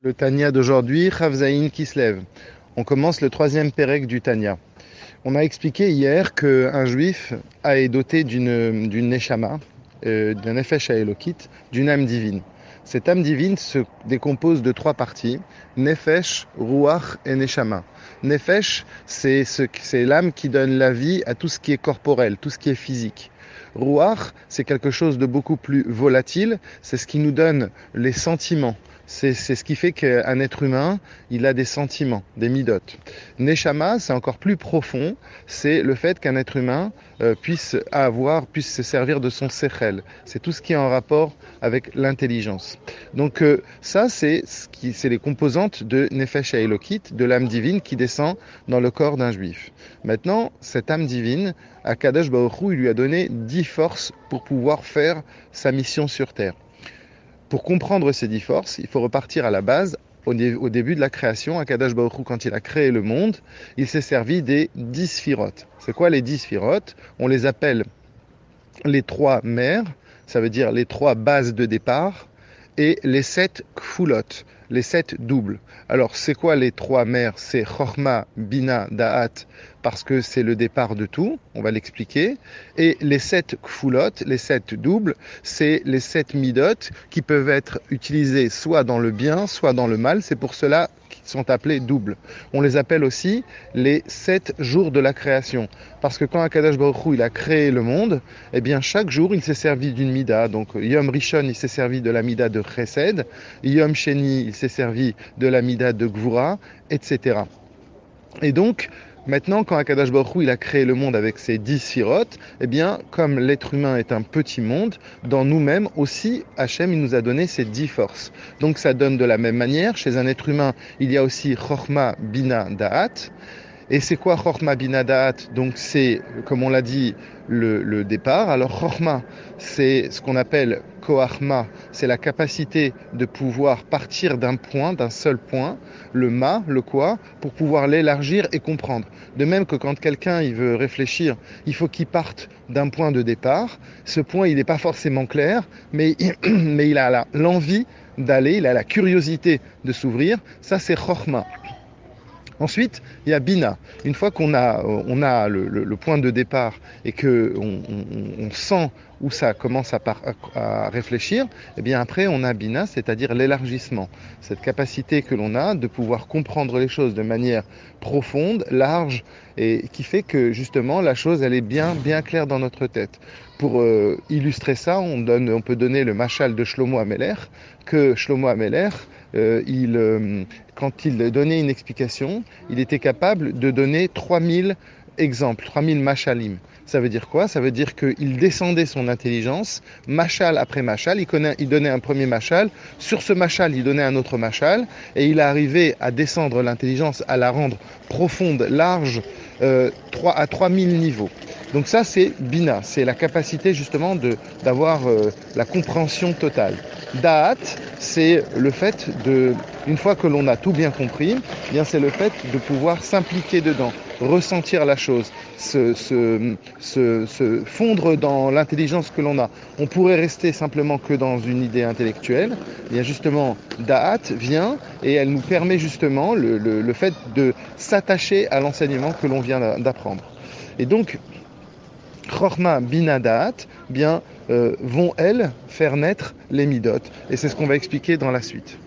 Le Tanya d'aujourd'hui, Chav Zayin Kislev. On commence le troisième pérec du Tanya. On a expliqué hier qu'un juif est doté d'une neshama, d'un nefesh Elokit, d'une âme divine. Cette âme divine se décompose de trois parties, nefesh, ruach et neshama. Nefesh, c'est l'âme qui donne la vie à tout ce qui est corporel, tout ce qui est physique. Ruach, c'est quelque chose de beaucoup plus volatile, c'est ce qui nous donne les sentiments. C'est ce qui fait qu'un être humain, il a des sentiments, des midotes. Neshama, c'est encore plus profond, c'est le fait qu'un être humain puisse se servir de son sechel. C'est tout ce qui est en rapport avec l'intelligence. Donc ça, c'est les composantes de Nefesh Elokit, de l'âme divine qui descend dans le corps d'un juif. Maintenant, cette âme divine, Akadosh Baruch Hu, il lui a donné 10 forces pour pouvoir faire sa mission sur terre. Pour comprendre ces 10 forces, il faut repartir à la base, au début de la création. Akadosh Baruch Hu, quand il a créé le monde, il s'est servi des 10 sphirotes. C'est quoi les 10 sphirotes? On les appelle les 3 mers, ça veut dire les 3 bases de départ, et les 7 kfulot, les 7 doubles. Alors, c'est quoi les 3 mers? C'est Chochma, Bina, Da'at, parce que c'est le départ de tout, on va l'expliquer. Et les 7 kfulot, les 7 doubles, c'est les 7 midot qui peuvent être utilisés soit dans le bien, soit dans le mal. C'est pour cela qu'ils sont appelés doubles. On les appelle aussi les 7 jours de la création. Parce que quand Akadosh Baruch Hu, il a créé le monde, eh bien chaque jour il s'est servi d'une mida. Donc Yom Rishon, il s'est servi de la mida de Chesed, Yom Sheni, il s'est servi de la mida de Gvura, etc. Et donc, maintenant, quand Akadosh Baruch Hu, il a créé le monde avec ses 10 sphirotes, eh bien, comme l'être humain est un petit monde, dans nous-mêmes aussi, Hachem, il nous a donné ces 10 forces. Donc ça donne de la même manière, chez un être humain, il y a aussi Chochma, Bina, Da'at. Et c'est quoi Chochma Bina Da'at? Donc c'est, comme on l'a dit, le départ. Alors Chochma, c'est ce qu'on appelle Koachma, c'est la capacité de pouvoir partir d'un point, d'un seul point, le Ma, le quoi, pour pouvoir l'élargir et comprendre. De même que quand quelqu'un il veut réfléchir, il faut qu'il parte d'un point de départ. Ce point, il n'est pas forcément clair, mais il a l'envie d'aller, il a la curiosité de s'ouvrir. Ça, c'est Chochma. Ensuite, il y a Bina. Une fois qu'on a le point de départ et qu'on sent où ça commence à réfléchir, eh bien après on a Bina, c'est-à-dire l'élargissement. Cette capacité que l'on a de pouvoir comprendre les choses de manière profonde, large, et qui fait que justement la chose elle est bien claire dans notre tête. Pour illustrer ça, on peut donner le machal de Shlomo Ameler, que Shlomo Ameler, quand il donnait une explication, il était capable de donner 3000 exemples, 3000 machalim. Ça veut dire quoi? Ça veut dire qu'il descendait son intelligence, machal après machal, il donnait un premier machal, sur ce machal, il donnait un autre machal, et il arrivait à descendre l'intelligence, à la rendre profonde, large, à 3000 niveaux. Donc ça, c'est Bina, c'est la capacité justement d'avoir la compréhension totale. Da'at, c'est le fait une fois que l'on a tout bien compris, eh bien c'est le fait de pouvoir s'impliquer dedans, ressentir la chose, se fondre dans l'intelligence que l'on a. On pourrait rester simplement que dans une idée intellectuelle. Eh bien justement, Da'at vient et elle nous permet justement le fait de s'attacher à l'enseignement que l'on vient d'apprendre. Et donc, Chochma Bina Da'at, vont elles faire naître les midot. Et c'est ce qu'on va expliquer dans la suite.